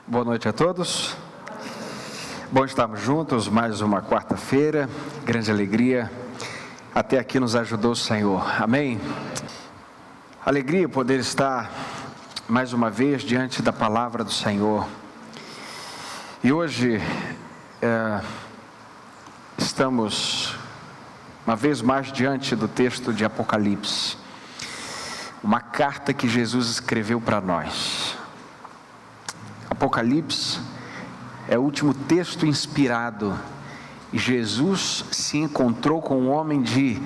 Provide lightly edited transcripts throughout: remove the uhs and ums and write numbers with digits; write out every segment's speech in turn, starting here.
Boa noite a todos. Bom estarmos juntos, mais uma quarta-feira, grande alegria. Até aqui nos ajudou o Senhor, amém? Alegria poder estar mais uma vez diante da palavra do Senhor. E hoje estamos uma vez mais diante do texto de Apocalipse, uma carta que Jesus escreveu para nós. Apocalipse é o último texto inspirado, e Jesus se encontrou com um homem de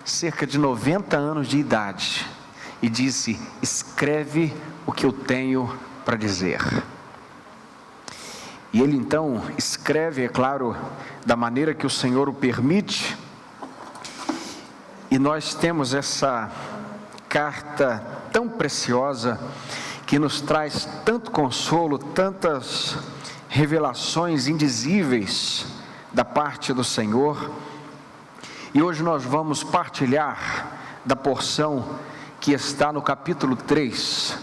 cerca de 90 anos de idade e disse: escreve o que eu tenho para dizer. E ele então escreve, é claro, da maneira que o Senhor o permite, e nós temos essa carta tão preciosa, que nos traz tanto consolo, tantas revelações indizíveis da parte do Senhor. E hoje nós vamos partilhar da porção que está no capítulo 3,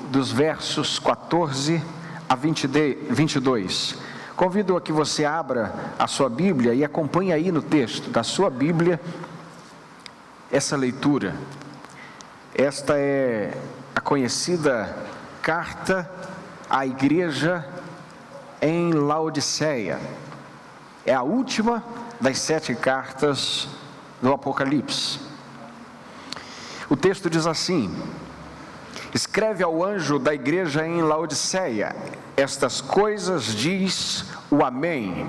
dos versos 14 a 22. Convido a que você abra a sua Bíblia e acompanhe aí no texto da sua Bíblia essa leitura. Esta é a conhecida carta à igreja em Laodiceia. É a última das 7 cartas do Apocalipse. O texto diz assim: escreve ao anjo da igreja em Laodiceia, estas coisas diz o Amém,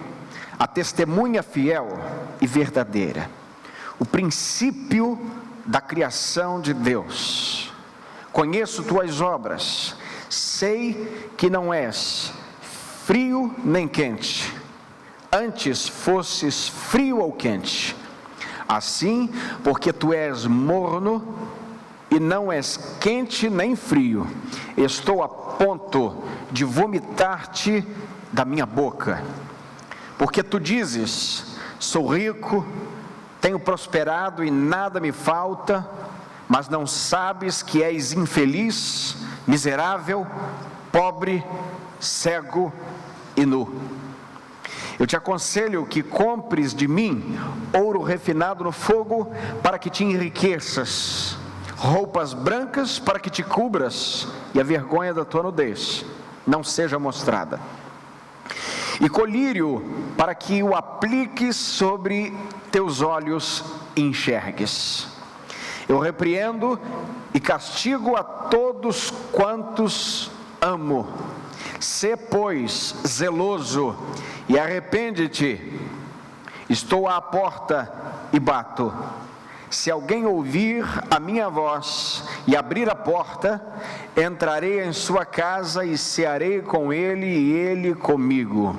a testemunha fiel e verdadeira, o princípio da criação de Deus. Conheço tuas obras, sei que não és frio nem quente, antes fosses frio ou quente. Assim, porque tu és morno e não és quente nem frio, estou a ponto de vomitar-te da minha boca. Porque tu dizes: sou rico, tenho prosperado e nada me falta, mas não sabes que és infeliz, miserável, pobre, cego e nu. Eu te aconselho que compres de mim ouro refinado no fogo, para que te enriqueças, roupas brancas para que te cubras, e a vergonha da tua nudez não seja mostrada, e colírio para que o apliques sobre teus olhos e enxergues. Eu repreendo e castigo a todos quantos amo. Sê, pois, zeloso e arrepende-te. Estou à porta e bato. Se alguém ouvir a minha voz e abrir a porta, entrarei em sua casa e cearei com ele e ele comigo.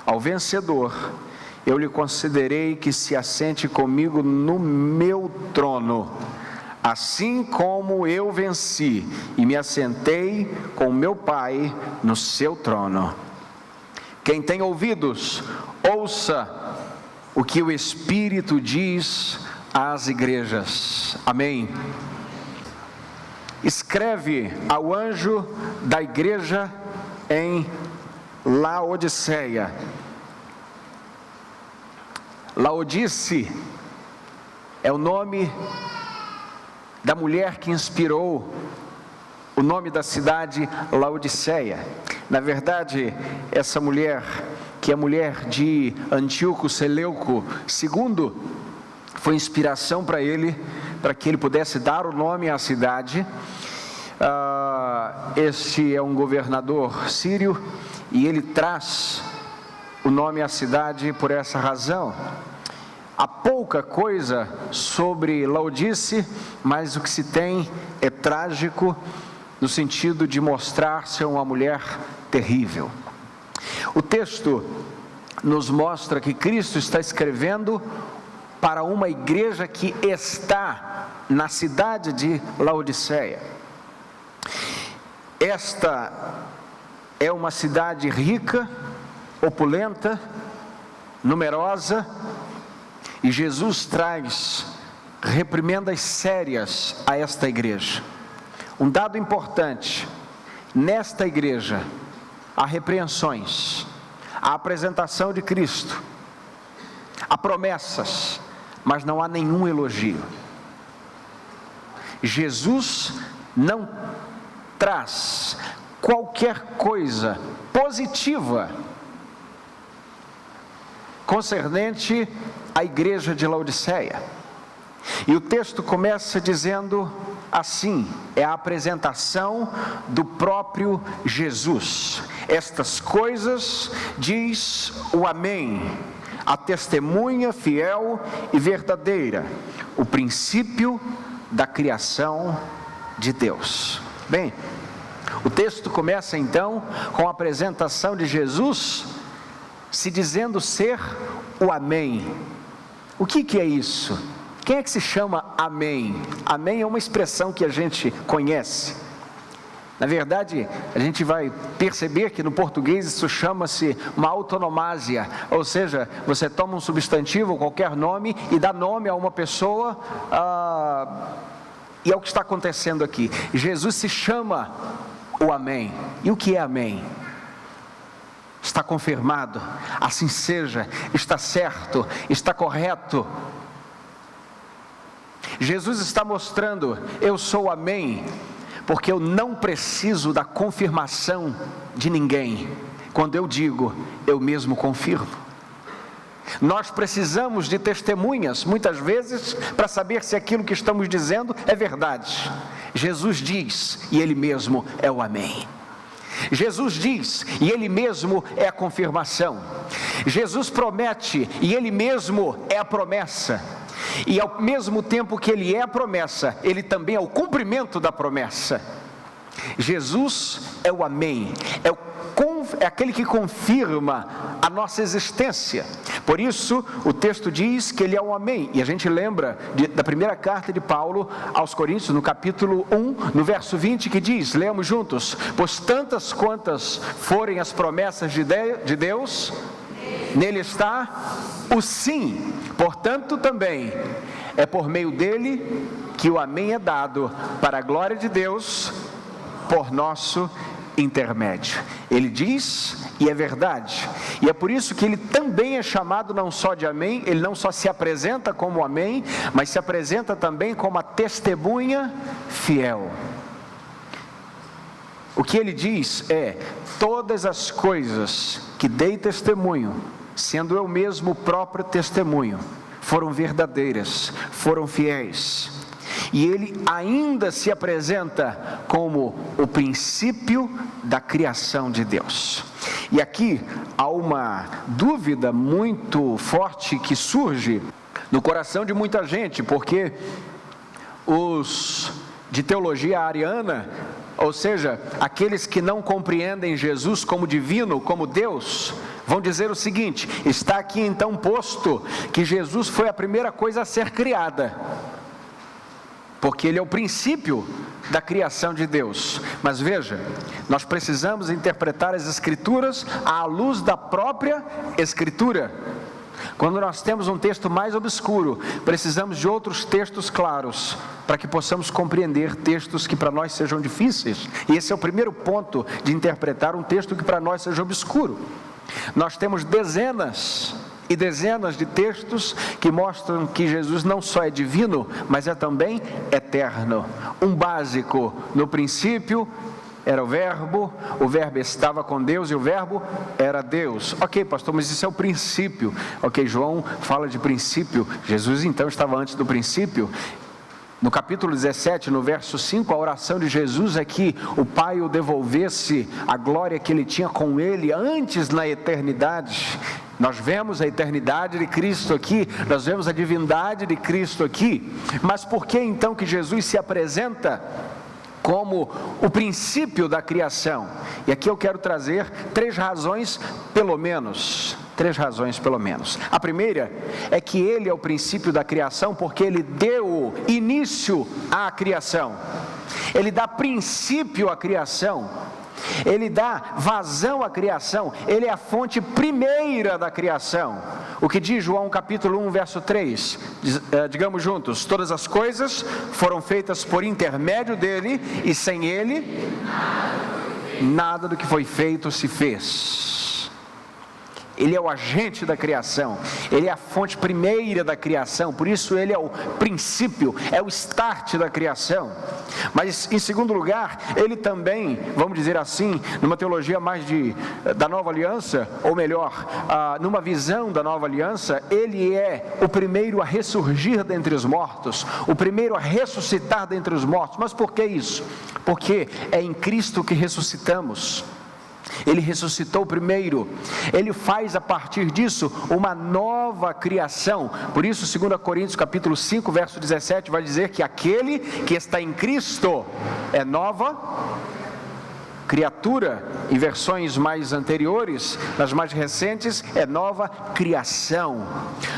Ao vencedor, eu lhe concederei que se assente comigo no meu trono, assim como eu venci e me assentei com meu Pai no seu trono. Quem tem ouvidos, ouça o que o Espírito diz às igrejas. Amém. Escreve ao anjo da igreja em Laodiceia. Laodice é o nome da mulher que inspirou o nome da cidade Laodiceia. Na verdade, essa mulher, que é mulher de Antíoco Seleuco II, foi inspiração para ele, para que ele pudesse dar o nome à cidade. Este é um governador sírio, e ele traz o nome à cidade por essa razão. Há pouca coisa sobre Laodice, mas o que se tem é trágico, no sentido de mostrar ser uma mulher terrível. O texto nos mostra que Cristo está escrevendo para uma igreja que está na cidade de Laodiceia. Esta é uma cidade rica, opulenta, numerosa, e Jesus traz reprimendas sérias a esta igreja. Um dado importante nesta igreja há repreensões, há apresentação de Cristo, há promessas, mas não há nenhum elogio. Jesus não traz qualquer coisa positiva concernente à igreja de Laodiceia. E o texto começa dizendo assim, é a apresentação do próprio Jesus. Estas coisas diz o Amém, a testemunha fiel e verdadeira, o princípio da criação de Deus. Bem, o texto começa então com a apresentação de Jesus, se dizendo ser o Amém. O que é isso? Quem é que se chama Amém? Amém é uma expressão que a gente conhece. Na verdade, a gente vai perceber que no português isso chama-se uma autonomásia, ou seja, você toma um substantivo, qualquer nome, e dá nome a uma pessoa, e é o que está acontecendo aqui. Jesus se chama o Amém. E o que é Amém? Está confirmado, assim seja, está certo, está correto. Jesus está mostrando, eu sou o Amém, porque eu não preciso da confirmação de ninguém. Quando eu digo, eu mesmo confirmo. Nós precisamos de testemunhas, muitas vezes, para saber se aquilo que estamos dizendo é verdade. Jesus diz, e Ele mesmo é o Amém. Jesus diz, e Ele mesmo é a confirmação. Jesus promete, e Ele mesmo é a promessa. E ao mesmo tempo que Ele é a promessa, Ele também é o cumprimento da promessa. Jesus é o Amém, é aquele que confirma a nossa existência. Por isso, o texto diz que Ele é o Amém. E a gente lembra da primeira carta de Paulo aos Coríntios, no capítulo 1, no verso 20, que diz, leamos juntos: pois tantas quantas forem as promessas de Deus, nele está o sim. Portanto, também é por meio dele que o Amém é dado para a glória de Deus por nosso intermédio. Ele diz, e é verdade, e é por isso que Ele também é chamado não só de Amém. Ele não só se apresenta como Amém, mas se apresenta também como a testemunha fiel. O que Ele diz é, todas as coisas que dei testemunho, sendo eu mesmo o próprio testemunho, foram verdadeiras, foram fiéis. E Ele ainda se apresenta como o princípio da criação de Deus. E aqui há uma dúvida muito forte que surge no coração de muita gente, porque os de teologia ariana, ou seja, aqueles que não compreendem Jesus como divino, como Deus, vão dizer o seguinte: está aqui então posto que Jesus foi a primeira coisa a ser criada, porque Ele é o princípio da criação de Deus. Mas veja, nós precisamos interpretar as Escrituras à luz da própria Escritura. Quando nós temos um texto mais obscuro, precisamos de outros textos claros, para que possamos compreender textos que para nós sejam difíceis. E esse é o primeiro ponto de interpretar um texto que para nós seja obscuro. Nós temos dezenas e dezenas de textos que mostram que Jesus não só é divino, mas é também eterno. Um básico: no princípio era o verbo estava com Deus e o verbo era Deus. Ok, pastor, mas isso é o princípio. Ok, João fala de princípio, Jesus então estava antes do princípio. No capítulo 17, no verso 5, a oração de Jesus é que o Pai o devolvesse a glória que Ele tinha com Ele antes na eternidade. Nós vemos a eternidade de Cristo aqui, nós vemos a divindade de Cristo aqui. Mas por que então que Jesus se apresenta como o princípio da criação? E aqui eu quero trazer três razões pelo menos. A primeira é que Ele é o princípio da criação porque Ele deu início à criação. Ele dá princípio à criação. Ele dá vazão à criação. Ele é a fonte primeira da criação. O que diz João capítulo 1, verso 3? Digamos juntos: todas as coisas foram feitas por intermédio dele, e sem ele nada do que foi feito se fez. Ele é o agente da criação, Ele é a fonte primeira da criação, por isso Ele é o princípio, é o start da criação. Mas em segundo lugar, Ele também, vamos dizer assim, numa teologia mais da nova aliança, ou melhor, numa visão da nova aliança, Ele é o primeiro a ressurgir dentre os mortos, o primeiro a ressuscitar dentre os mortos. Mas por que isso? Porque é em Cristo que ressuscitamos. Ele ressuscitou primeiro, Ele faz a partir disso uma nova criação. Por isso 2 Coríntios capítulo 5, verso 17 vai dizer que aquele que está em Cristo é nova criatura. Em versões mais anteriores, nas mais recentes, é nova criação.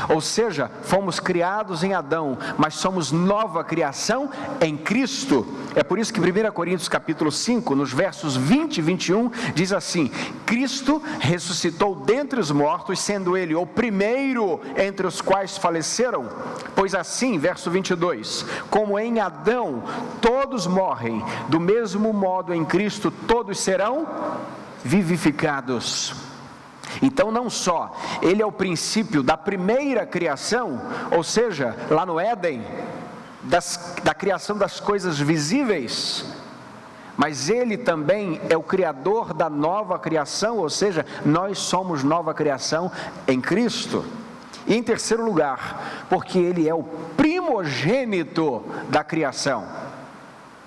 Ou seja, fomos criados em Adão, mas somos nova criação em Cristo. É por isso que 1 Coríntios capítulo 5, nos versos 20 e 21, diz assim: Cristo ressuscitou dentre os mortos, sendo Ele o primeiro entre os quais faleceram. Pois assim, verso 22, como em Adão todos morrem, do mesmo modo em Cristo todos serão vivificados. Então não só Ele é o princípio da primeira criação, ou seja, lá no Éden, da criação das coisas visíveis, mas Ele também é o criador da nova criação, ou seja, nós somos nova criação em Cristo. E em terceiro lugar, porque Ele é o primogênito da criação.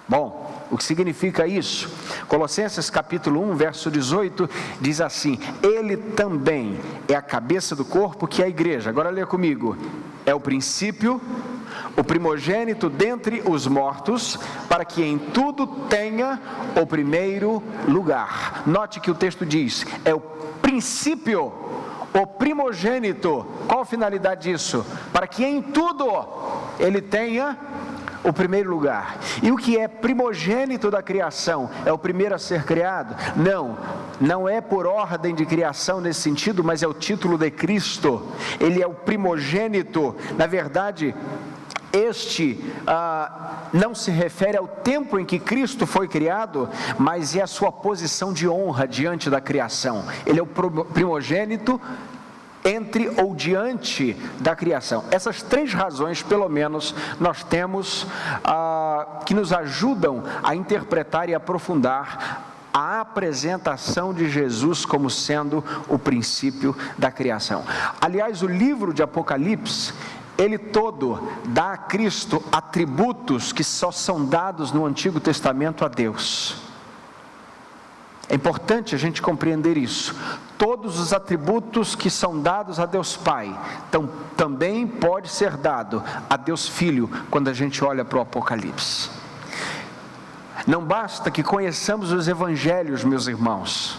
Bom, o que significa isso? Colossenses capítulo 1, verso 18, diz assim: Ele também é a cabeça do corpo, que é a igreja. Agora leia comigo: é o princípio, o primogênito dentre os mortos, para que em tudo tenha o primeiro lugar. Note que o texto diz, é o princípio, o primogênito. Qual a finalidade disso? Para que em tudo ele tenha o primeiro lugar. E o que é primogênito da criação? É o primeiro a ser criado? Não é por ordem de criação nesse sentido, mas é o título de Cristo. Ele é o primogênito. Na verdade, não se refere ao tempo em que Cristo foi criado, mas é a sua posição de honra diante da criação. Ele é o primogênito entre ou diante da criação. Essas três razões, pelo menos, nós temos que nos ajudam a interpretar e aprofundar a apresentação de Jesus como sendo o princípio da criação. Aliás, o livro de Apocalipse, ele todo dá a Cristo atributos que só são dados no Antigo Testamento a Deus. É importante a gente compreender isso. Todos os atributos que são dados a Deus Pai, também pode ser dado a Deus Filho, quando a gente olha para o Apocalipse. Não basta que conheçamos os evangelhos, meus irmãos.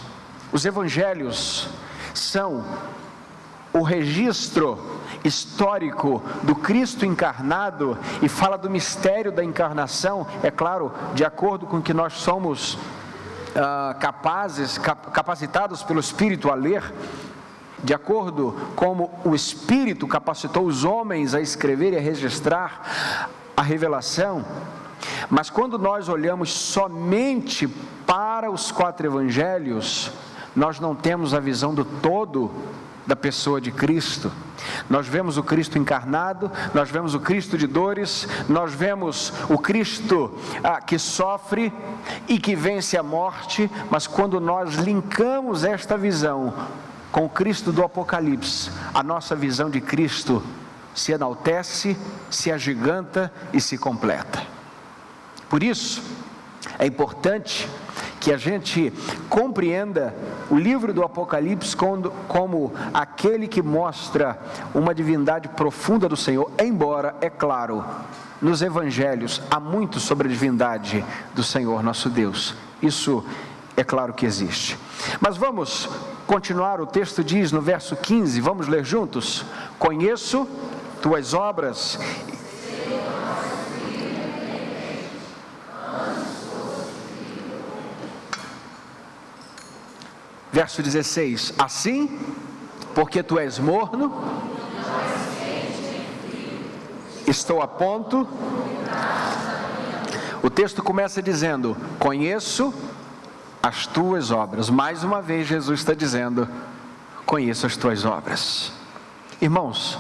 Os evangelhos são o registro histórico do Cristo encarnado e fala do mistério da encarnação, é claro, de acordo com que nós somos capacitados pelo Espírito a ler, de acordo como o Espírito capacitou os homens a escrever e a registrar a revelação. Mas quando nós olhamos somente para os 4 evangelhos, nós não temos a visão do todo da pessoa de Cristo. Nós vemos o Cristo encarnado, nós vemos o Cristo de dores, nós vemos o Cristo que sofre e que vence a morte, mas quando nós linkamos esta visão com o Cristo do Apocalipse, a nossa visão de Cristo se enaltece, se agiganta e se completa. Por isso, é importante que a gente compreenda o livro do Apocalipse como aquele que mostra uma divindade profunda do Senhor, embora, é claro, nos evangelhos há muito sobre a divindade do Senhor nosso Deus. Isso é claro que existe. Mas vamos continuar, o texto diz no verso 15, vamos ler juntos? Conheço tuas obras. Verso 16, assim, porque tu és morno, estou a ponto. O texto começa dizendo, conheço as tuas obras. Mais uma vez Jesus está dizendo: conheço as tuas obras. Irmãos,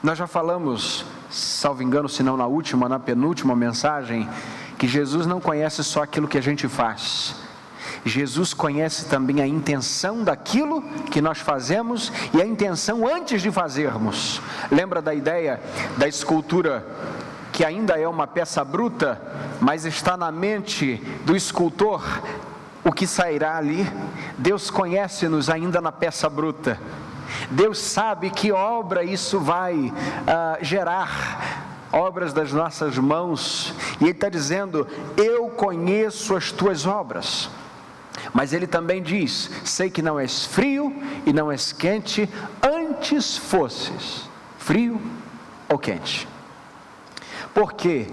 nós já falamos, salvo engano, se não na penúltima mensagem, que Jesus não conhece só aquilo que a gente faz. Jesus conhece também a intenção daquilo que nós fazemos e a intenção antes de fazermos. Lembra da ideia da escultura, que ainda é uma peça bruta, mas está na mente do escultor o que sairá ali? Deus conhece-nos ainda na peça bruta. Deus sabe que obra isso vai gerar, obras das nossas mãos, e Ele está dizendo: eu conheço as tuas obras. Mas Ele também diz: sei que não és frio e não és quente, antes fosses frio ou quente. Porque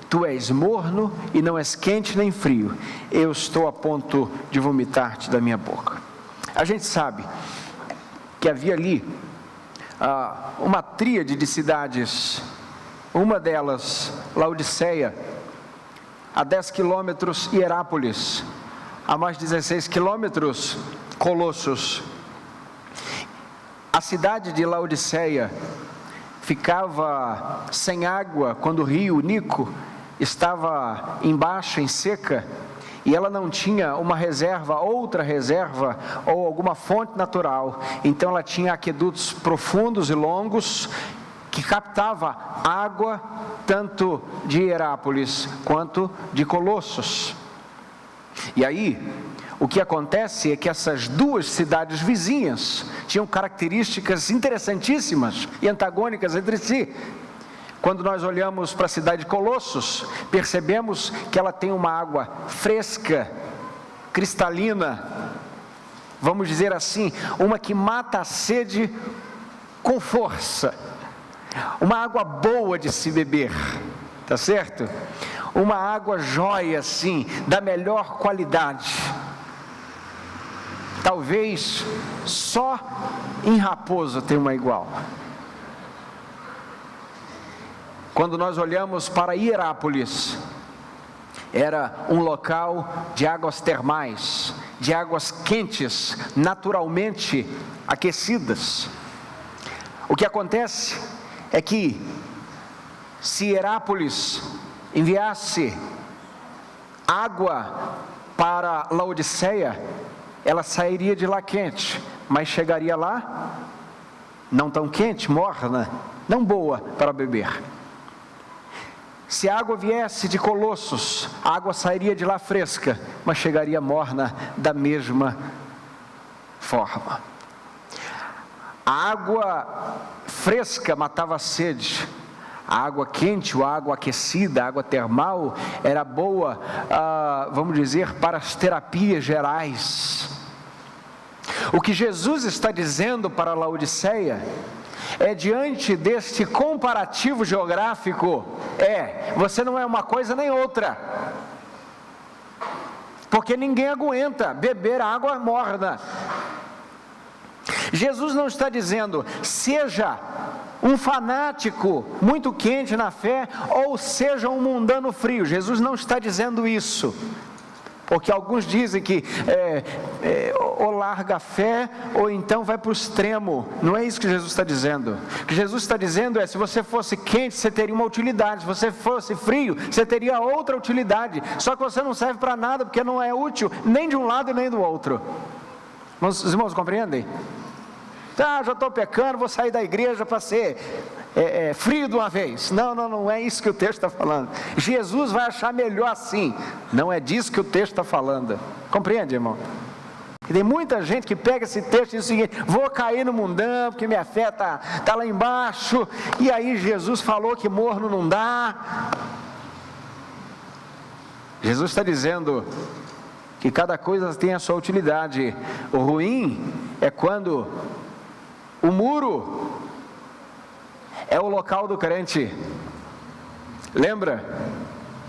tu és morno e não és quente nem frio, eu estou a ponto de vomitar-te da minha boca. A gente sabe que havia ali uma tríade de cidades, uma delas Laodiceia, a 10 quilômetros Hierápolis, a mais 16 quilômetros Colossos. A cidade de Laodiceia ficava sem água quando o rio Nico estava embaixo, em seca, e ela não tinha uma reserva, outra reserva, ou alguma fonte natural. Então ela tinha aquedutos profundos e longos, que captava água, tanto de Hierápolis, quanto de Colossos. E aí, o que acontece é que essas duas cidades vizinhas tinham características interessantíssimas e antagônicas entre si. Quando nós olhamos para a cidade de Colossos, percebemos que ela tem uma água fresca, cristalina, vamos dizer assim, uma que mata a sede com força, uma água boa de se beber, tá certo? Uma água jóia assim, da melhor qualidade. Talvez só em Raposo tem uma igual. Quando nós olhamos para Hierápolis, era um local de águas termais, de águas quentes, naturalmente aquecidas. O que acontece é que, se Hierápolis enviasse água para Laodiceia, ela sairia de lá quente, mas chegaria lá não tão quente, morna, não boa para beber. Se a água viesse de Colossos, a água sairia de lá fresca, mas chegaria morna da mesma forma. A água fresca matava a sede. A água quente, ou a água aquecida, a água termal, era boa, vamos dizer, para as terapias gerais. O que Jesus está dizendo para Laodiceia é, diante deste comparativo geográfico, você não é uma coisa nem outra, porque ninguém aguenta beber água morna. Jesus não está dizendo: seja um fanático muito quente na fé, ou seja um mundano frio. Jesus não está dizendo isso, porque alguns dizem que ou larga a fé, ou então vai para o extremo. Não é isso que Jesus está dizendo. O que Jesus está dizendo é: se você fosse quente, você teria uma utilidade; se você fosse frio, você teria outra utilidade, só que você não serve para nada, porque não é útil nem de um lado nem do outro. Os irmãos compreendem? Já estou pecando, vou sair da igreja para ser frio de uma vez. Não é isso que o texto está falando. Jesus vai achar melhor assim. Não é disso que o texto está falando. Compreende, irmão? E tem muita gente que pega esse texto e diz o seguinte: vou cair no mundão, porque minha fé está lá embaixo, e aí Jesus falou que morno não dá. Jesus está dizendo que cada coisa tem a sua utilidade. O ruim é quando o muro é o local do crente. Lembra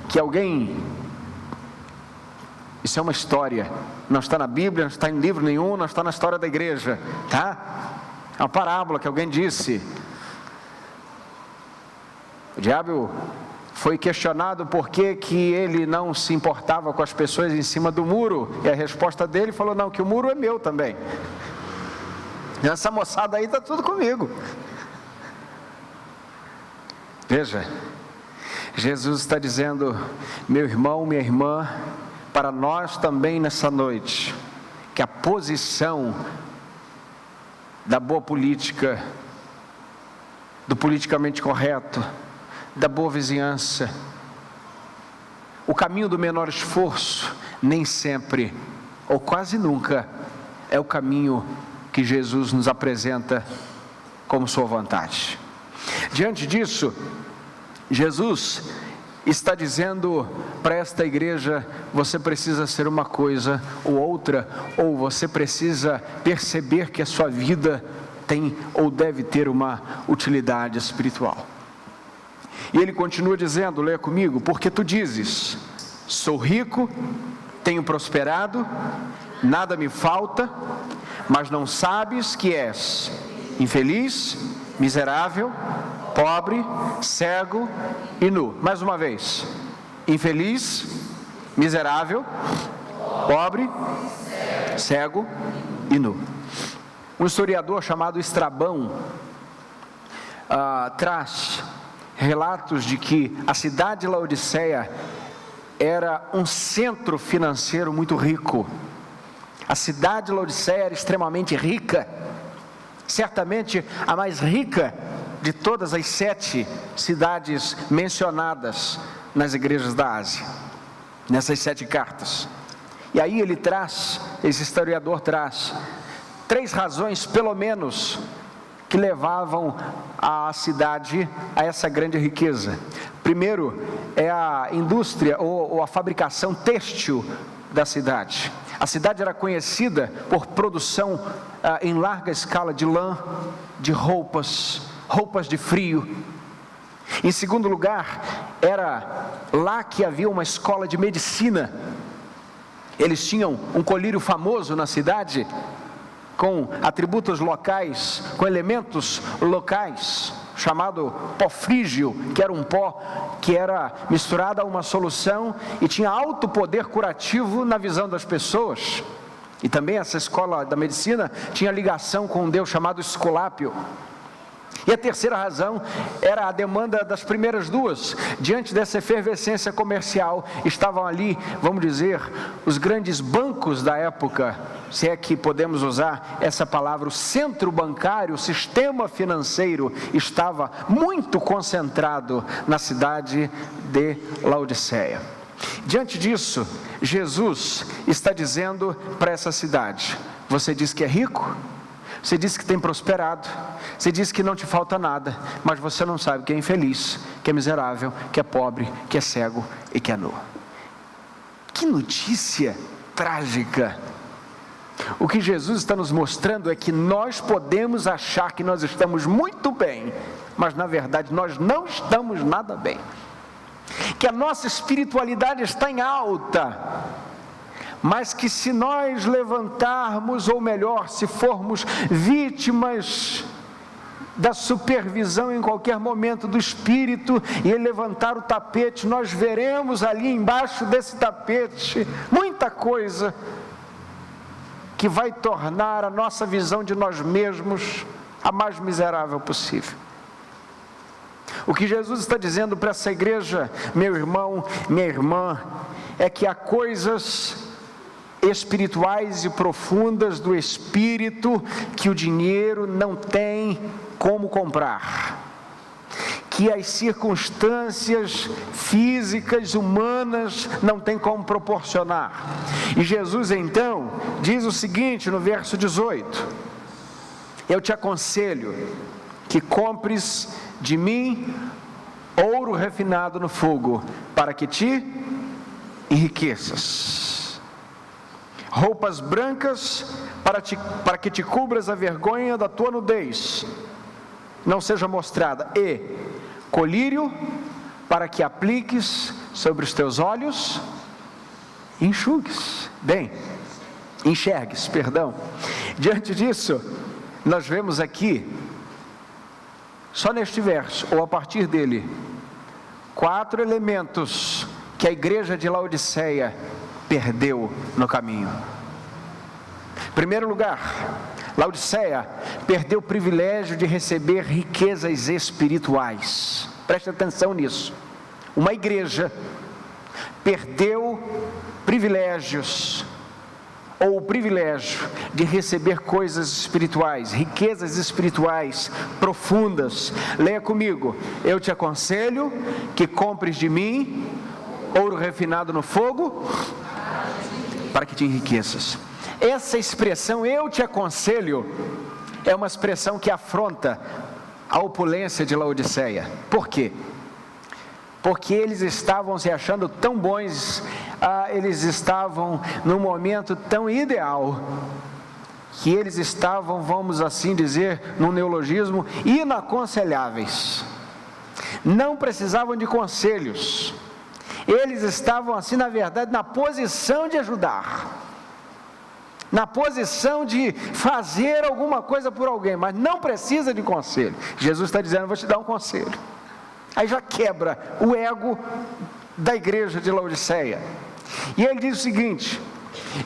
que alguém, isso é uma história, não está na Bíblia, não está em livro nenhum, não está na história da igreja, tá? É uma parábola que alguém disse. O diabo foi questionado por que ele não se importava com as pessoas em cima do muro, e a resposta dele falou: não, que o muro é meu também. Essa moçada aí está tudo comigo. Veja, Jesus está dizendo: meu irmão, minha irmã, para nós também nessa noite, que a posição da boa política, do politicamente correto, da boa vizinhança, o caminho do menor esforço, nem sempre, ou quase nunca, é o caminho que Jesus nos apresenta como sua vontade. Diante disso, Jesus está dizendo para esta igreja: você precisa ser uma coisa ou outra, ou você precisa perceber que a sua vida tem ou deve ter uma utilidade espiritual. E ele continua dizendo, leia comigo: porque tu dizes, sou rico, tenho prosperado, nada me falta, mas não sabes que és infeliz, miserável, pobre, cego e nu. Mais uma vez: infeliz, miserável, pobre, cego e nu. Um historiador chamado Estrabão traz relatos de que a cidade de Laodiceia era um centro financeiro muito rico. A cidade de Laodiceia era extremamente rica, certamente a mais rica de todas as 7 cidades mencionadas nas igrejas da Ásia, nessas 7 cartas. E aí ele traz, esse historiador traz 3 razões, pelo menos, que levavam a cidade a essa grande riqueza. Primeiro, é a indústria ou a fabricação têxtil da cidade. A cidade era conhecida por produção em larga escala de lã, de roupas de frio. Em segundo lugar, era lá que havia uma escola de medicina. Eles tinham um colírio famoso na cidade, com atributos locais, com elementos locais, chamado pó frígio, que era um pó que era misturado a uma solução e tinha alto poder curativo na visão das pessoas. E também essa escola da medicina tinha ligação com um deus chamado Esculápio. E a terceira razão era a demanda das primeiras 2. Diante dessa efervescência comercial, estavam ali, vamos dizer, os grandes bancos da época, se é que podemos usar essa palavra. O centro bancário, o sistema financeiro estava muito concentrado na cidade de Laodiceia. Diante disso, Jesus está dizendo para essa cidade: você diz que é rico, você diz que tem prosperado, você diz que não te falta nada, mas você não sabe que é infeliz, que é miserável, que é pobre, que é cego e que é nu. Que notícia trágica! O que Jesus está nos mostrando é que nós podemos achar que nós estamos muito bem, mas na verdade nós não estamos nada bem. Que a nossa espiritualidade está em alta, mas que se nós levantarmos, ou melhor, se formos vítimas da supervisão em qualquer momento do Espírito, e ele levantar o tapete, nós veremos ali embaixo desse tapete muita coisa que vai tornar a nossa visão de nós mesmos a mais miserável possível. O que Jesus está dizendo para essa igreja, meu irmão, minha irmã, é que há coisas espirituais e profundas do Espírito que o dinheiro não tem como comprar, que as circunstâncias físicas, humanas, não tem como proporcionar. E Jesus então diz o seguinte no verso 18: eu te aconselho que compres de mim ouro refinado no fogo, para que te enriqueças, roupas brancas para que te cubras a vergonha da tua nudez não seja mostrada, e colírio para que apliques sobre os teus olhos e enxergues. Diante disso, nós vemos aqui, só neste verso, ou a partir dele, 4 elementos que a igreja de Laodiceia perdeu no caminho. Em primeiro lugar, Laodiceia perdeu o privilégio de receber riquezas espirituais. Preste atenção nisso. Uma igreja perdeu privilégios, ou o privilégio de receber coisas espirituais, riquezas espirituais profundas. Leia comigo: eu te aconselho que compres de mim ouro refinado no fogo, para que te enriqueças. Essa expressão, eu te aconselho, é uma expressão que afronta a opulência de Laodiceia. Por quê? Porque eles estavam se achando tão bons, eles estavam num momento tão ideal, que eles estavam, vamos assim dizer, num neologismo, inaconselháveis. Não precisavam de conselhos. Eles estavam assim, na verdade, na posição de ajudar, na posição de fazer alguma coisa por alguém, mas não precisa de conselho. Jesus está dizendo: vou te dar um conselho. Aí já quebra o ego da igreja de Laodiceia. E ele diz o seguinte: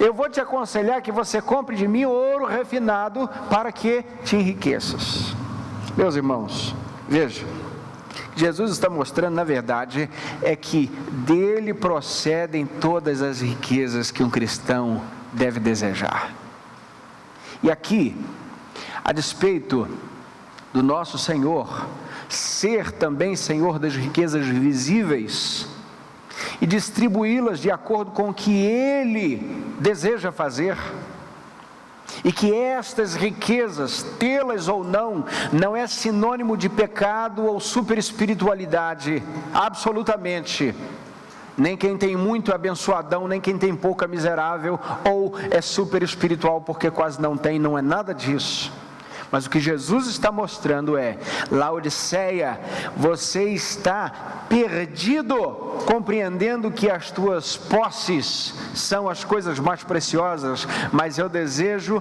eu vou te aconselhar que você compre de mim ouro refinado para que te enriqueças. Meus irmãos, veja, Jesus está mostrando, na verdade, é que dele procedem todas as riquezas que um cristão deve desejar. E aqui, a despeito do nosso Senhor ser também Senhor das riquezas visíveis e distribuí-las de acordo com o que Ele deseja fazer, e que estas riquezas, tê-las ou não, não é sinônimo de pecado ou super espiritualidade, absolutamente. Nem quem tem muito é abençoadão, nem quem tem pouco é miserável, ou é super espiritual porque quase não tem, não é nada disso. Mas o que Jesus está mostrando é: Laodiceia, você está perdido, compreendendo que as tuas posses são as coisas mais preciosas, mas eu desejo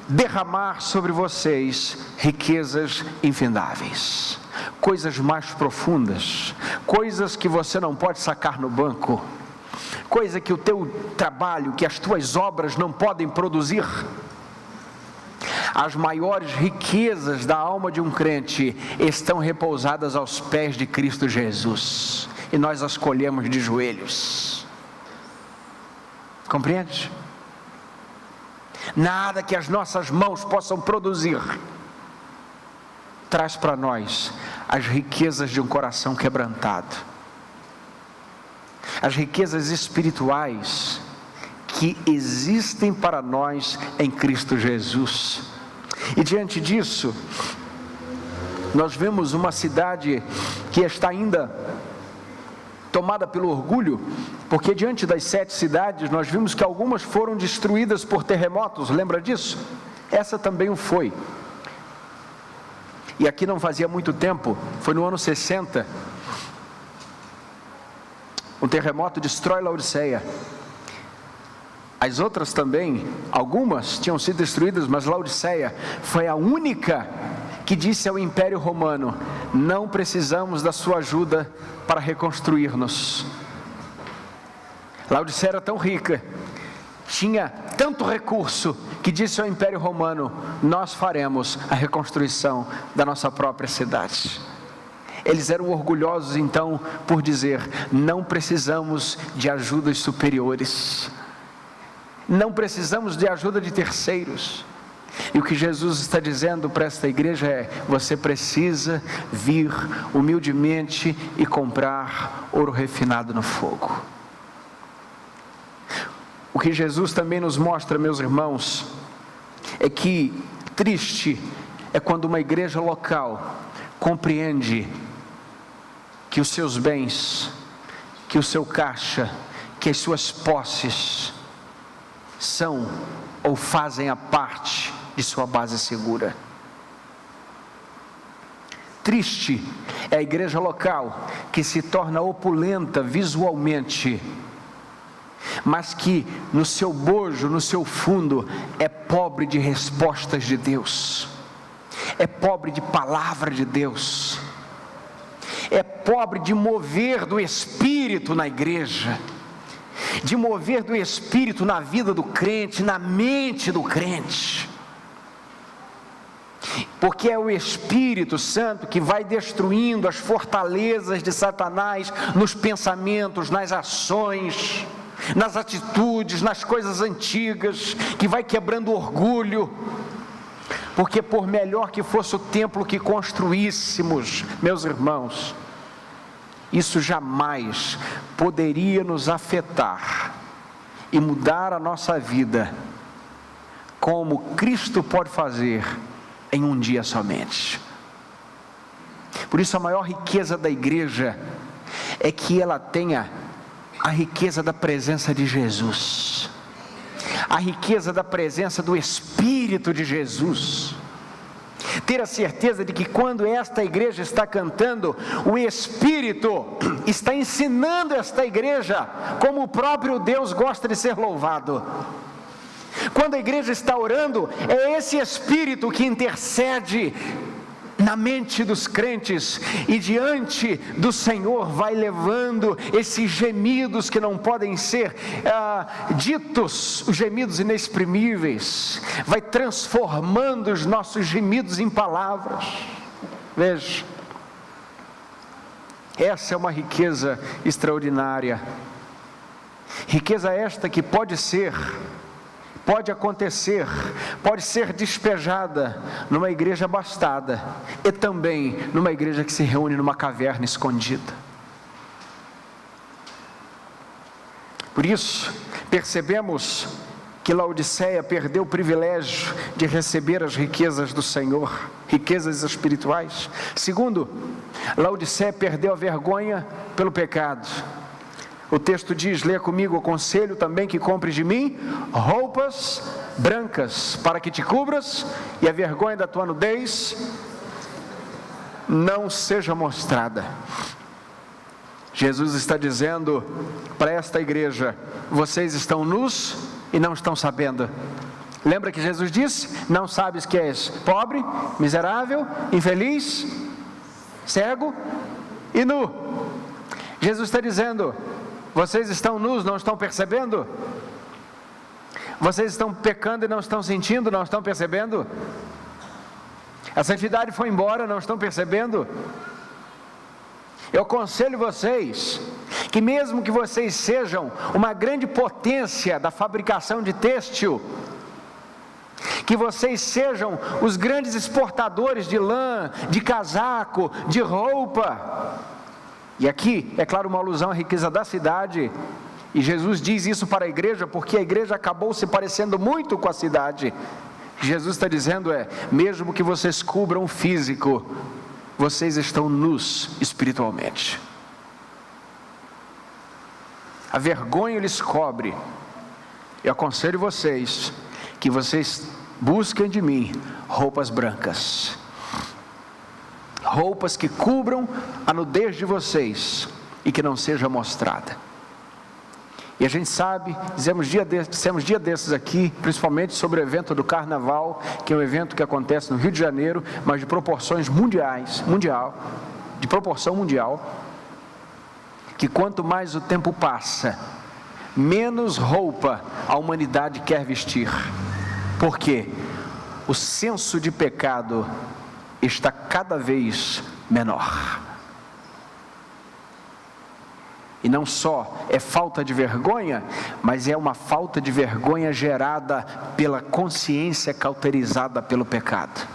derramar sobre vocês riquezas infindáveis, coisas mais profundas, coisas que você não pode sacar no banco, coisa que o teu trabalho, que as tuas obras não podem produzir. As maiores riquezas da alma de um crente estão repousadas aos pés de Cristo Jesus, e nós as colhemos de joelhos. Compreende? Nada que as nossas mãos possam produzir traz para nós as riquezas de um coração quebrantado, as riquezas espirituais que existem para nós em Cristo Jesus. E diante disso, nós vemos uma cidade que está ainda tomada pelo orgulho, porque diante das 7 cidades, nós vimos que algumas foram destruídas por terremotos, lembra disso? Essa também o foi. E aqui não fazia muito tempo, foi no ano 60, um terremoto destrói Laodiceia. As outras também, algumas tinham sido destruídas, mas Laodiceia foi a única que disse ao Império Romano: não precisamos da sua ajuda para reconstruir-nos. Laodiceia era tão rica, tinha tanto recurso, que disse ao Império Romano: nós faremos a reconstrução da nossa própria cidade. Eles eram orgulhosos então por dizer: não precisamos de ajudas superiores, não precisamos de ajuda de terceiros. E o que Jesus está dizendo para esta igreja é: você precisa vir humildemente e comprar ouro refinado no fogo. O que Jesus também nos mostra, meus irmãos, é que triste é quando uma igreja local compreende que os seus bens, que o seu caixa, que as suas posses são ou fazem a parte de sua base segura. Triste é a igreja local que se torna opulenta visualmente, mas que no seu bojo, no seu fundo, é pobre de respostas de Deus, é pobre de palavra de Deus, é pobre de mover do Espírito na igreja, de mover do Espírito na vida do crente, na mente do crente. Porque é o Espírito Santo que vai destruindo as fortalezas de Satanás nos pensamentos, nas ações, nas atitudes, nas coisas antigas, que vai quebrando o orgulho. Porque por melhor que fosse o templo que construíssemos, meus irmãos, isso jamais poderia nos afetar e mudar a nossa vida, como Cristo pode fazer em um dia somente. Por isso a maior riqueza da igreja é que ela tenha a riqueza da presença de Jesus, a riqueza da presença do Espírito de Jesus. Ter a certeza de que quando esta igreja está cantando, o Espírito está ensinando esta igreja como o próprio Deus gosta de ser louvado. Quando a igreja está orando, é esse Espírito que intercede na mente dos crentes e diante do Senhor vai levando esses gemidos que não podem ser ditos, os gemidos inexprimíveis, vai transformando os nossos gemidos em palavras. Veja, essa é uma riqueza extraordinária, riqueza esta que pode acontecer, pode ser despejada numa igreja abastada e também numa igreja que se reúne numa caverna escondida. Por isso, percebemos que Laodiceia perdeu o privilégio de receber as riquezas do Senhor, riquezas espirituais. Segundo, Laodiceia perdeu a vergonha pelo pecado. O texto diz, leia comigo: aconselho também que compres de mim roupas brancas, para que te cubras e a vergonha da tua nudez não seja mostrada. Jesus está dizendo para esta igreja: vocês estão nus e não estão sabendo. Lembra que Jesus disse: não sabes que és pobre, miserável, infeliz, cego e nu. Jesus está dizendo: vocês estão nus, não estão percebendo? Vocês estão pecando e não estão sentindo, não estão percebendo? A santidade foi embora, não estão percebendo? Eu aconselho vocês, que mesmo que vocês sejam uma grande potência da fabricação de têxtil, que vocês sejam os grandes exportadores de lã, de casaco, de roupa. E aqui, é claro, uma alusão à riqueza da cidade, e Jesus diz isso para a igreja, porque a igreja acabou se parecendo muito com a cidade. Jesus está dizendo mesmo que vocês cubram o físico, vocês estão nus espiritualmente. A vergonha lhes cobre. Eu aconselho vocês, que vocês busquem de mim roupas brancas, roupas que cubram a nudez de vocês e que não seja mostrada. E a gente sabe, dissemos dia desses aqui, principalmente sobre o evento do Carnaval, que é um evento que acontece no Rio de Janeiro, mas de proporções de proporção mundial, que quanto mais o tempo passa, menos roupa a humanidade quer vestir. Por quê? O senso de pecado está cada vez menor. E não só é falta de vergonha, mas é uma falta de vergonha gerada pela consciência cauterizada pelo pecado.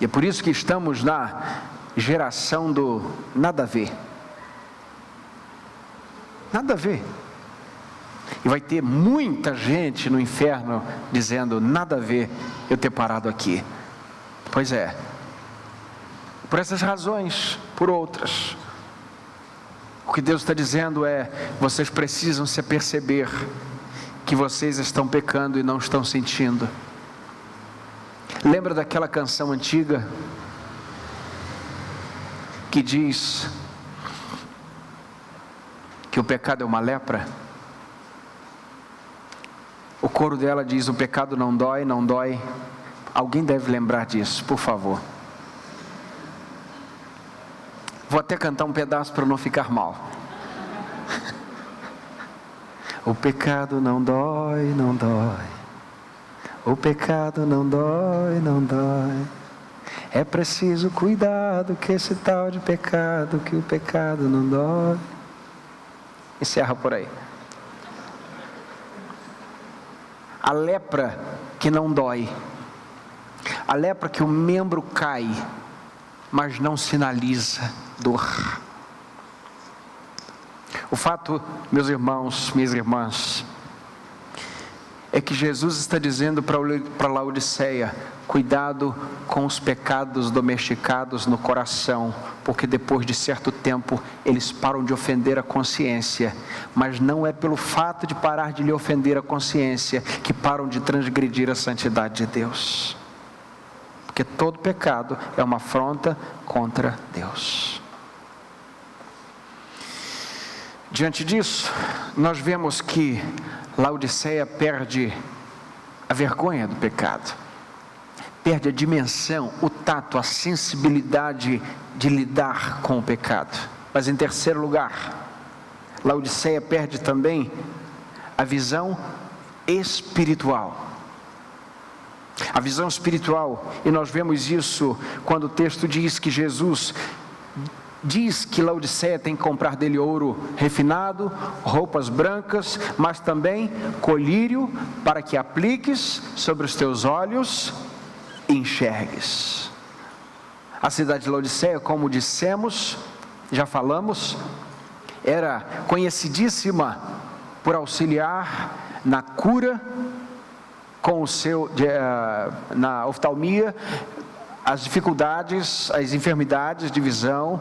E é por isso que estamos na geração do nada a ver. Nada a ver. E vai ter muita gente no inferno dizendo: nada a ver eu ter parado aqui. Pois é. Por essas razões, por outras, o que Deus está dizendo vocês precisam se aperceber que vocês estão pecando e não estão sentindo. Lembra daquela canção antiga que diz que o pecado é uma lepra? O coro dela diz: o pecado não dói, não dói. Alguém deve lembrar disso, por favor. Vou até cantar um pedaço para não ficar mal. O pecado não dói, não dói. O pecado não dói, não dói. É preciso cuidado que esse tal de pecado, que o pecado não dói. Encerra por aí. A lepra que não dói. A lepra que o membro cai, mas não sinaliza dor. O fato, meus irmãos, minhas irmãs, é que Jesus está dizendo para Laodiceia: cuidado com os pecados domesticados no coração, porque depois de certo tempo eles param de ofender a consciência, mas não é pelo fato de parar de lhe ofender a consciência que param de transgredir a santidade de Deus, porque todo pecado é uma afronta contra Deus. Diante disso, nós vemos que Laodiceia perde a vergonha do pecado, perde a dimensão, o tato, a sensibilidade de lidar com o pecado. Mas em terceiro lugar, Laodiceia perde também a visão espiritual. A visão espiritual, e nós vemos isso quando o texto diz que Jesus diz que Laodiceia tem que comprar dele ouro refinado, roupas brancas, mas também colírio, para que apliques sobre os teus olhos e enxergues. A cidade de Laodiceia, como dissemos, já falamos, era conhecidíssima por auxiliar na cura, na oftalmia, as dificuldades, as enfermidades de visão.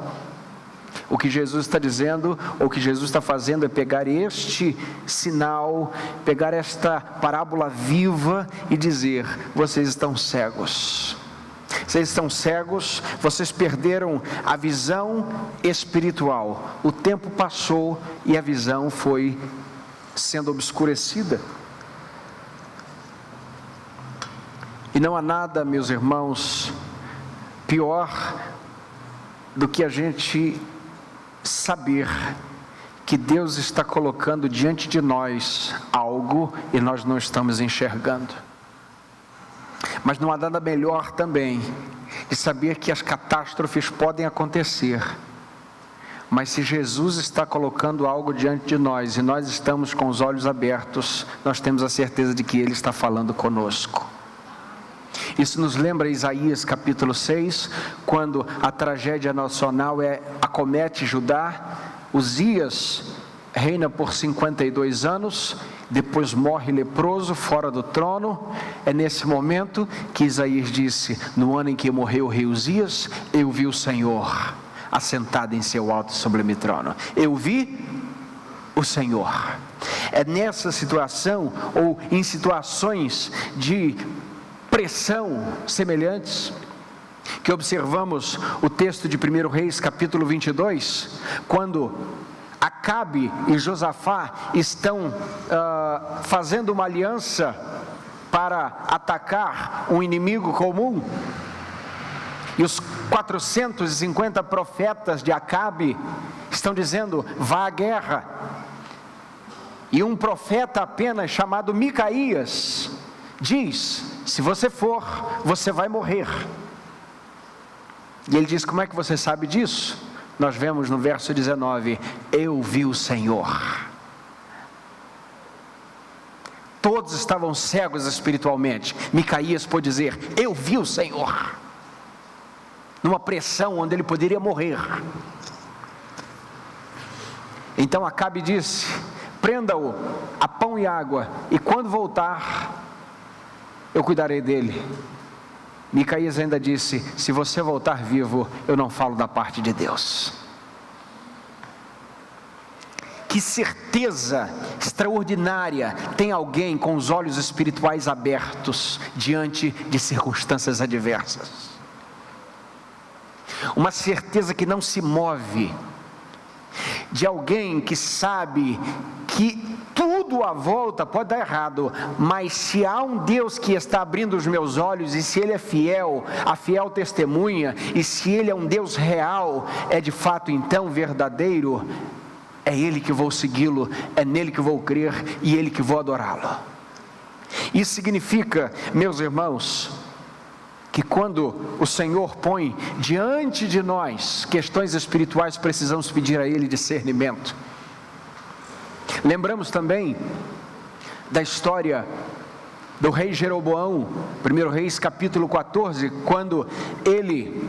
O que Jesus está dizendo, ou o que Jesus está fazendo, é pegar este sinal, pegar esta parábola viva e dizer: vocês estão cegos. Vocês estão cegos, vocês perderam a visão espiritual. O tempo passou e a visão foi sendo obscurecida. E não há nada, meus irmãos, pior do que a gente saber que Deus está colocando diante de nós algo e nós não estamos enxergando. Mas não há nada melhor também de saber que as catástrofes podem acontecer, mas se Jesus está colocando algo diante de nós e nós estamos com os olhos abertos, nós temos a certeza de que Ele está falando conosco. Isso nos lembra Isaías capítulo 6, quando a tragédia nacional acomete Judá. Uzias reina por 52 anos, depois morre leproso fora do trono. É nesse momento que Isaías disse: no ano em que morreu o rei Uzias, eu vi o Senhor assentado em seu alto e sublime trono. Eu vi o Senhor. É nessa situação, ou em situações de pressão semelhantes, que observamos o texto de 1 Reis capítulo 22, quando Acabe e Josafá estão fazendo uma aliança para atacar um inimigo comum, e os 450 profetas de Acabe estão dizendo: vá à guerra, e um profeta apenas chamado Micaías diz: se você for, você vai morrer. E ele diz: como é que você sabe disso? Nós vemos no verso 19: eu vi o Senhor. Todos estavam cegos espiritualmente. Micaías pôde dizer: eu vi o Senhor, numa pressão onde ele poderia morrer. Então Acabe disse: prenda-o a pão e água, e quando voltar, eu cuidarei dele. Micaías ainda disse: se você voltar vivo, eu não falo da parte de Deus. Que certeza extraordinária tem alguém com os olhos espirituais abertos diante de circunstâncias adversas. Uma certeza que não se move, de alguém que sabe que tudo a volta, pode dar errado, mas se há um Deus que está abrindo os meus olhos, e se Ele é fiel, a fiel testemunha, e se Ele é um Deus real, é de fato então verdadeiro, é Ele que vou segui-lo, é nele que vou crer, e Ele que vou adorá-lo. Isso significa, meus irmãos, que quando o Senhor põe diante de nós questões espirituais, precisamos pedir a Ele discernimento. Lembramos também da história do rei Jeroboão, 1 Reis capítulo 14, quando ele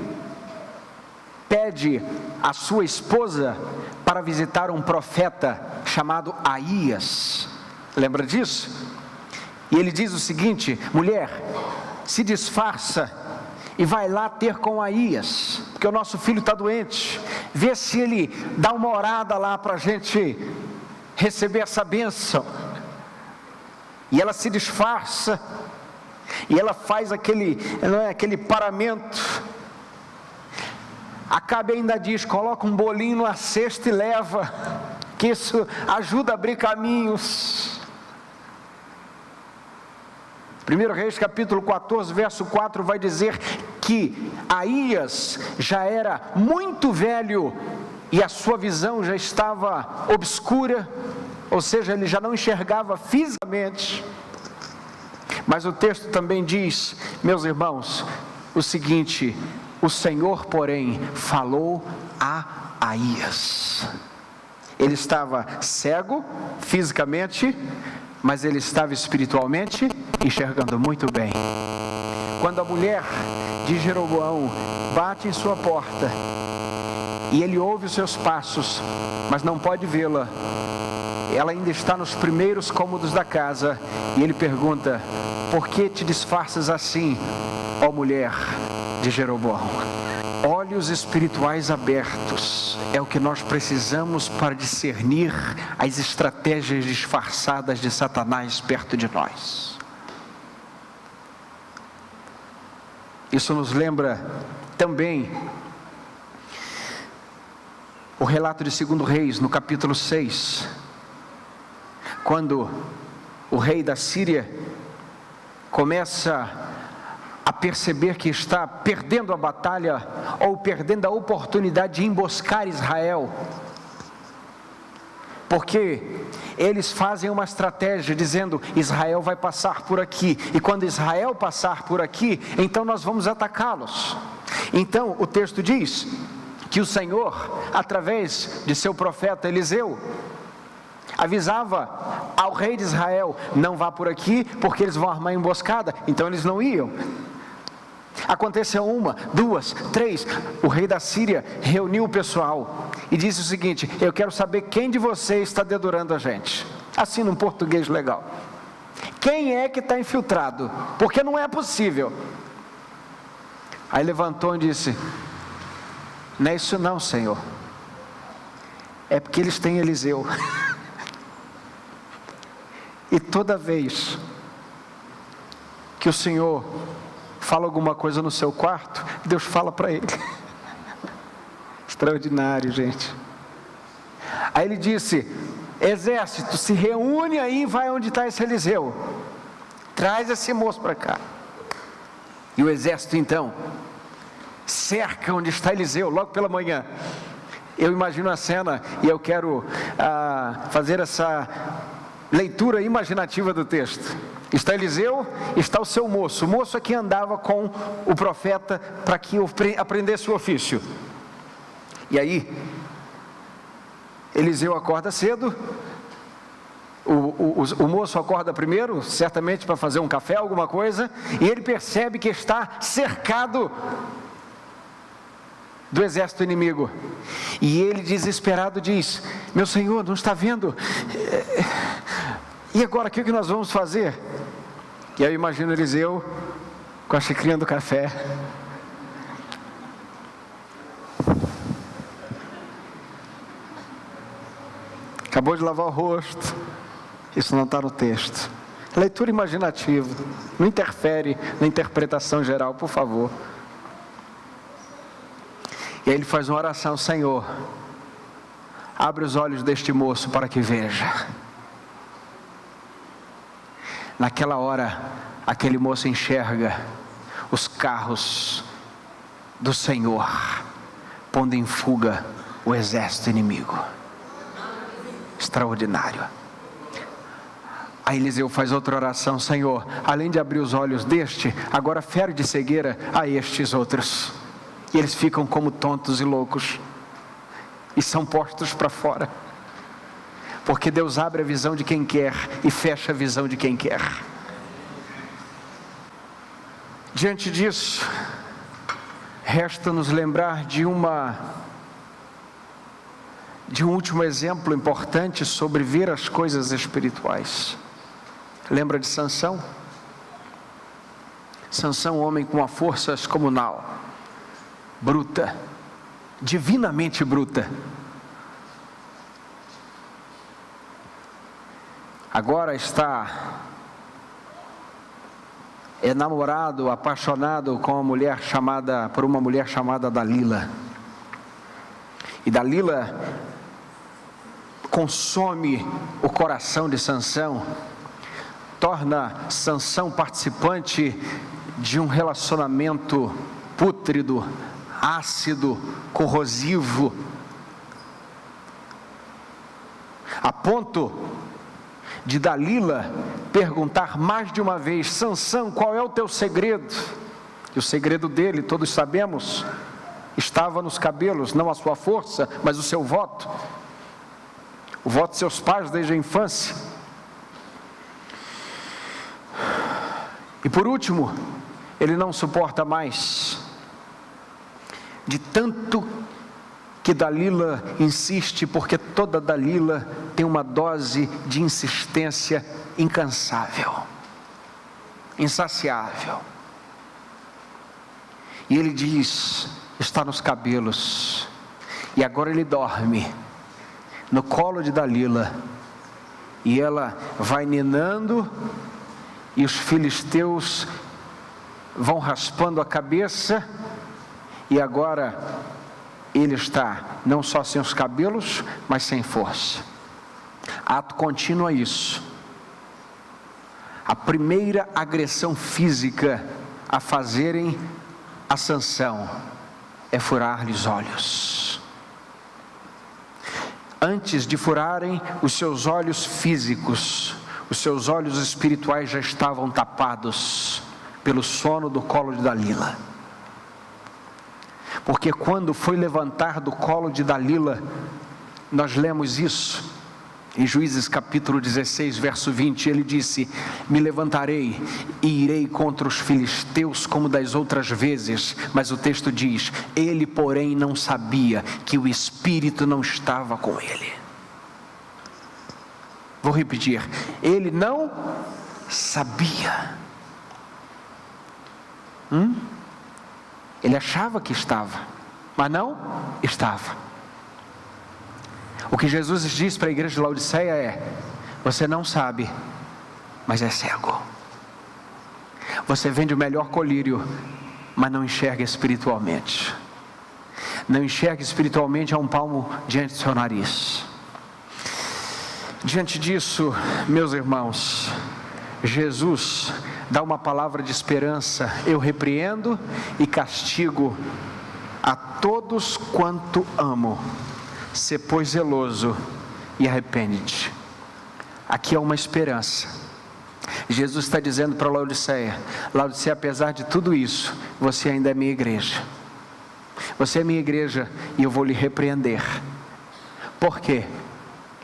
pede a sua esposa para visitar um profeta chamado Aías. Lembra disso? E ele diz o seguinte: mulher, se disfarça e vai lá ter com Aías, porque o nosso filho está doente, vê se ele dá uma orada lá para a gente receber essa bênção. E ela se disfarça, e ela faz aquele paramento. Acabe ainda diz: coloca um bolinho numa cesta e leva, que isso ajuda a abrir caminhos. 1 Reis capítulo 14, verso 4 vai dizer que Aías já era muito velho e a sua visão já estava obscura, ou seja, ele já não enxergava fisicamente. Mas o texto também diz, meus irmãos, o seguinte: o Senhor, porém, falou a Aías. Ele estava cego fisicamente, mas ele estava espiritualmente enxergando muito bem. Quando a mulher de Jeroboão bate em sua porta e ele ouve os seus passos, mas não pode vê-la, ela ainda está nos primeiros cômodos da casa, e ele pergunta: por que te disfarças assim, ó mulher de Jeroboão? Olhos espirituais abertos é o que nós precisamos para discernir as estratégias disfarçadas de Satanás perto de nós. Isso nos lembra também o relato de 2 Reis, no capítulo 6, quando o rei da Síria começa a perceber que está perdendo a batalha, ou perdendo a oportunidade de emboscar Israel, porque eles fazem uma estratégia dizendo: Israel vai passar por aqui, e quando Israel passar por aqui, então nós vamos atacá-los. Então o texto diz que o Senhor, através de seu profeta Eliseu, avisava ao rei de Israel: não vá por aqui, porque eles vão armar emboscada. Então eles não iam. Aconteceu 1, 2, 3, o rei da Síria reuniu o pessoal e disse o seguinte: eu quero saber quem de vocês está dedurando a gente, assim num português legal. Quem é que está infiltrado? Porque não é possível. Aí levantou e disse: não é isso não, Senhor, é porque eles têm Eliseu. E toda vez que o Senhor fala alguma coisa no seu quarto, Deus fala para ele. Extraordinário, gente. Aí ele disse: exército, se reúne aí e vai onde está esse Eliseu, traz esse moço para cá. E o exército então cerca onde está Eliseu, logo pela manhã. Eu imagino a cena, e eu quero fazer essa leitura imaginativa do texto. Está Eliseu, está o seu moço. O moço aqui andava com o profeta para que aprendesse o ofício. E aí, Eliseu acorda cedo. O moço acorda primeiro, certamente para fazer um café, alguma coisa. E ele percebe que está cercado do exército inimigo. E ele, desesperado, diz: meu senhor, não está vendo? E agora, o que nós vamos fazer? E aí eu imagino Eliseu com a xicrinha do café. Acabou de lavar o rosto. Isso não está no texto. Leitura imaginativa. Não interfere na interpretação geral, por favor. E aí ele faz uma oração: Senhor, abre os olhos deste moço para que veja. Naquela hora, aquele moço enxerga os carros do Senhor, pondo em fuga o exército inimigo. Extraordinário. Aí Eliseu faz outra oração: Senhor, além de abrir os olhos deste, agora fere de cegueira a estes outros. E eles ficam como tontos e loucos, e são postos para fora, porque Deus abre a visão de quem quer e fecha a visão de quem quer. Diante disso, resta nos lembrar de um último exemplo importante sobre ver as coisas espirituais. Lembra de Sansão? Sansão, homem com uma força descomunal, bruta, divinamente bruta. Agora está namorado, apaixonado por uma mulher chamada Dalila. E Dalila consome o coração de Sansão, torna Sansão participante de um relacionamento pútrido, ácido, corrosivo, a ponto de Dalila perguntar mais de uma vez: Sansão, qual é o teu segredo? E o segredo dele, todos sabemos, estava nos cabelos, não a sua força, mas o seu voto, o voto de seus pais desde a infância. E por último, ele não suporta mais, de tanto que Dalila insiste, porque toda Dalila tem uma dose de insistência incansável, insaciável. E ele diz: está nos cabelos. E agora ele dorme no colo de Dalila, e ela vai ninando, e os filisteus vão raspando a cabeça, e agora ele está não só sem os cabelos, mas sem força. Ato contínuo a isso. A primeira agressão física a fazerem a Sansão é furar-lhe os olhos. Antes de furarem os seus olhos físicos, os seus olhos espirituais já estavam tapados pelo sono do colo de Dalila. Porque quando foi levantar do colo de Dalila, nós lemos isso em Juízes capítulo 16, verso 20, ele disse: me levantarei e irei contra os filisteus como das outras vezes. Mas o texto diz: ele porém não sabia que o Espírito não estava com ele. Vou repetir: ele não sabia. Ele achava que estava, mas não estava. O que Jesus diz para a igreja de Laodiceia é: você não sabe, mas é cego. Você vende o melhor colírio, mas não enxerga espiritualmente. Não enxerga espiritualmente a um palmo diante do seu nariz. Diante disso, meus irmãos, Jesus dá uma palavra de esperança: eu repreendo e castigo a todos quanto amo. Sê, pois, zeloso e arrepende-te. Aqui há uma esperança. Jesus está dizendo para Laodiceia: Laodiceia, apesar de tudo isso, você ainda é minha igreja. Você é minha igreja e eu vou lhe repreender. Por quê?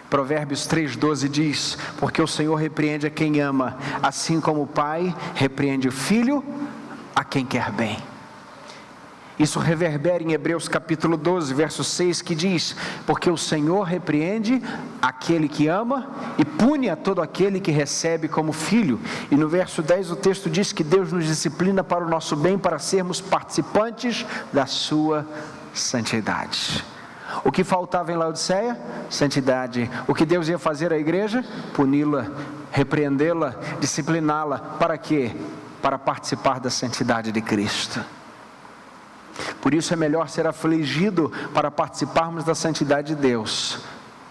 Provérbios 3,12 diz: porque o Senhor repreende a quem ama, assim como o pai repreende o filho a quem quer bem. Isso reverbera em Hebreus capítulo 12, verso 6, que diz: porque o Senhor repreende aquele que ama e pune a todo aquele que recebe como filho. E no verso 10 o texto diz que Deus nos disciplina para o nosso bem, para sermos participantes da sua santidade. O que faltava em Laodiceia? Santidade. O que Deus ia fazer à igreja? Puni-la, repreendê-la, discipliná-la. Para quê? Para participar da santidade de Cristo. Por isso é melhor ser afligido para participarmos da santidade de Deus,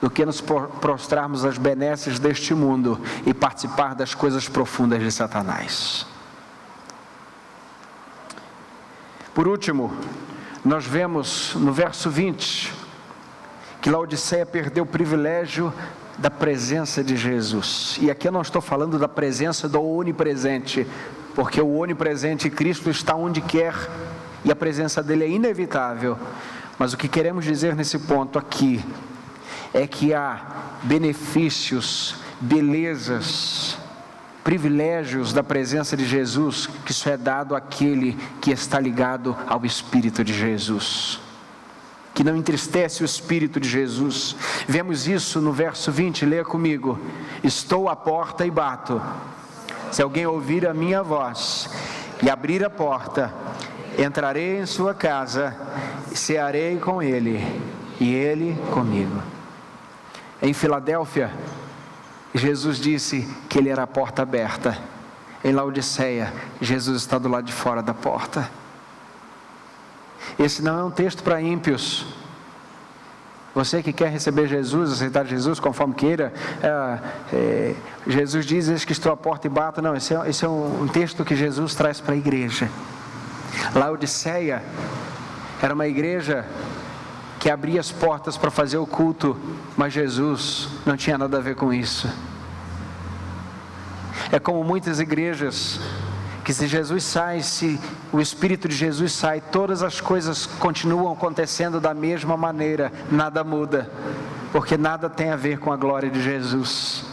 do que nos prostrarmos às benesses deste mundo e participar das coisas profundas de Satanás. Por último, nós vemos no verso 20, que Laodiceia perdeu o privilégio da presença de Jesus. E aqui eu não estou falando da presença do onipresente, porque o onipresente Cristo está onde quer, e a presença dele é inevitável. Mas o que queremos dizer nesse ponto aqui, é que há benefícios, belezas, privilégios da presença de Jesus, que só é dado àquele que está ligado ao Espírito de Jesus, que não entristece o Espírito de Jesus. Vemos isso no verso 20, leia comigo: estou à porta e bato, se alguém ouvir a minha voz e abrir a porta, entrarei em sua casa, cearei com ele e ele comigo. Em Filadélfia, Jesus disse que ele era a porta aberta. Em Laodiceia, Jesus está do lado de fora da porta. Esse não é um texto para ímpios. Você que quer receber Jesus, aceitar Jesus conforme queira, Jesus diz: eis que estou à porta e bato. Não, esse é um texto que Jesus traz para a igreja. Laodiceia era uma igreja que abria as portas para fazer o culto, mas Jesus não tinha nada a ver com isso. É como muitas igrejas, que se Jesus sai, se o Espírito de Jesus sai, todas as coisas continuam acontecendo da mesma maneira, nada muda, porque nada tem a ver com a glória de Jesus,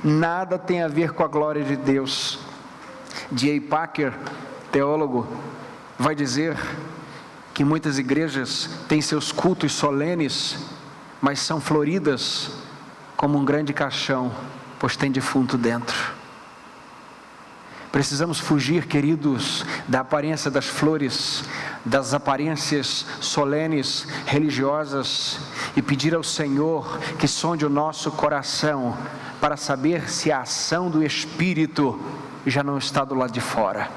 nada tem a ver com a glória de Deus. D.A. Packer, teólogo, vai dizer que muitas igrejas têm seus cultos solenes, mas são floridas como um grande caixão, pois tem defunto dentro. Precisamos fugir, queridos, da aparência das flores, das aparências solenes, religiosas, e pedir ao Senhor que sonde o nosso coração, para saber se a ação do Espírito já não está do lado de fora.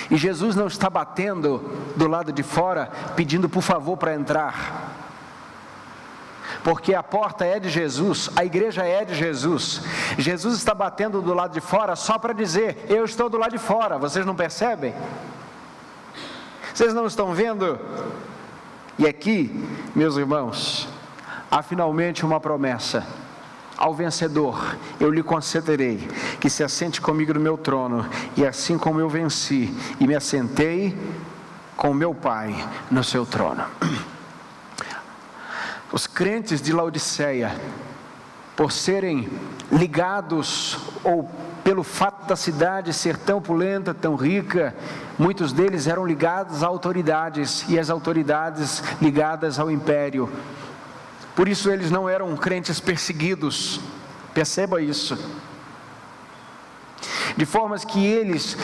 E Jesus não está batendo do lado de fora, pedindo por favor para entrar, porque a porta é de Jesus, a igreja é de Jesus. Jesus está batendo do lado de fora só para dizer: eu estou do lado de fora. Vocês não percebem? Vocês não estão vendo? E aqui, meus irmãos, há finalmente uma promessa: ao vencedor eu lhe concederei que se assente comigo no meu trono, e assim como eu venci e me assentei com meu Pai no seu trono. Os crentes de Laodiceia, por serem ligados, ou pelo fato da cidade ser tão opulenta, tão rica, muitos deles eram ligados a autoridades, e as autoridades ligadas ao império. Por isso eles não eram crentes perseguidos, perceba isso. De formas que eles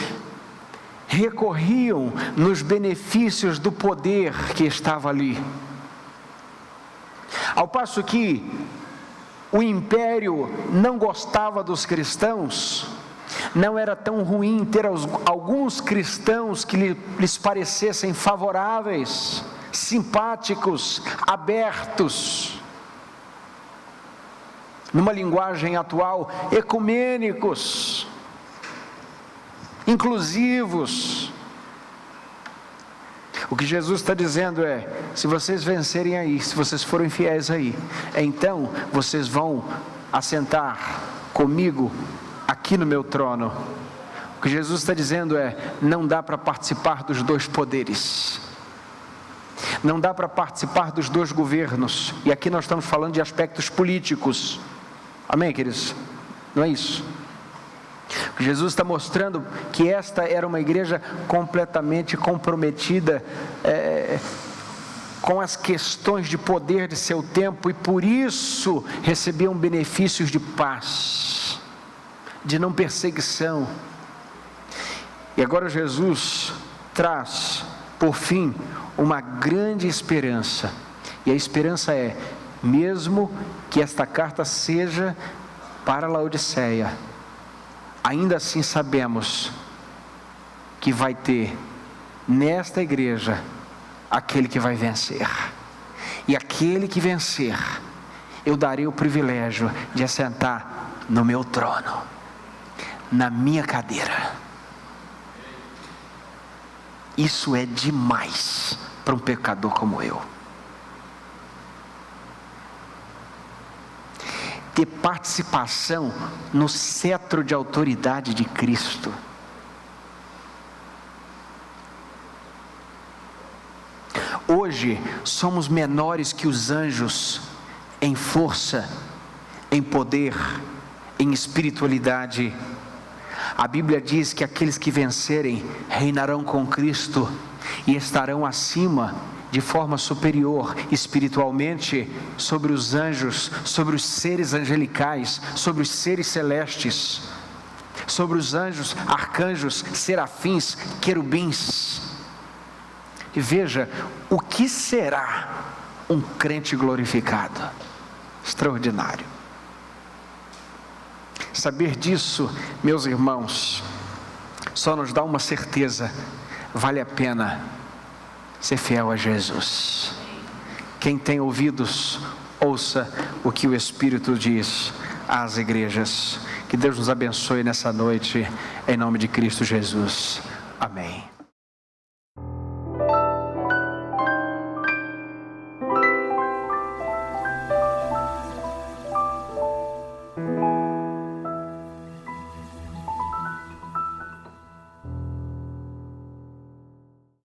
recorriam nos benefícios do poder que estava ali. Ao passo que o império não gostava dos cristãos, não era tão ruim ter alguns cristãos que lhes parecessem favoráveis, simpáticos, abertos, numa linguagem atual, ecumênicos, inclusivos. O que Jesus está dizendo é: se vocês vencerem aí, se vocês forem fiéis aí, então vocês vão assentar comigo aqui no meu trono. O que Jesus está dizendo é: não dá para participar dos dois poderes, não dá para participar dos dois governos. E aqui nós estamos falando de aspectos políticos, amém, queridos? Não é isso? Jesus está mostrando que esta era uma igreja completamente comprometida com as questões de poder de seu tempo, e por isso recebiam benefícios de paz, de não perseguição. E agora Jesus traz, por fim, uma grande esperança, e a esperança é: mesmo que esta carta seja para Laodiceia, ainda assim sabemos que vai ter nesta igreja aquele que vai vencer. E aquele que vencer, eu darei o privilégio de assentar no meu trono, na minha cadeira. Isso é demais para um pecador como eu. Ter participação no cetro de autoridade de Cristo. Hoje somos menores que os anjos em força, em poder, em espiritualidade. A Bíblia diz que aqueles que vencerem reinarão com Cristo e estarão acima, de forma superior, espiritualmente, sobre os anjos, sobre os seres angelicais, sobre os seres celestes, sobre os anjos, arcanjos, serafins, querubins. E veja, o que será um crente glorificado? Extraordinário. Saber disso, meus irmãos, só nos dá uma certeza: vale a pena ser fiel a Jesus. Quem tem ouvidos, ouça o que o Espírito diz às igrejas. Que Deus nos abençoe nessa noite, em nome de Cristo Jesus. Amém.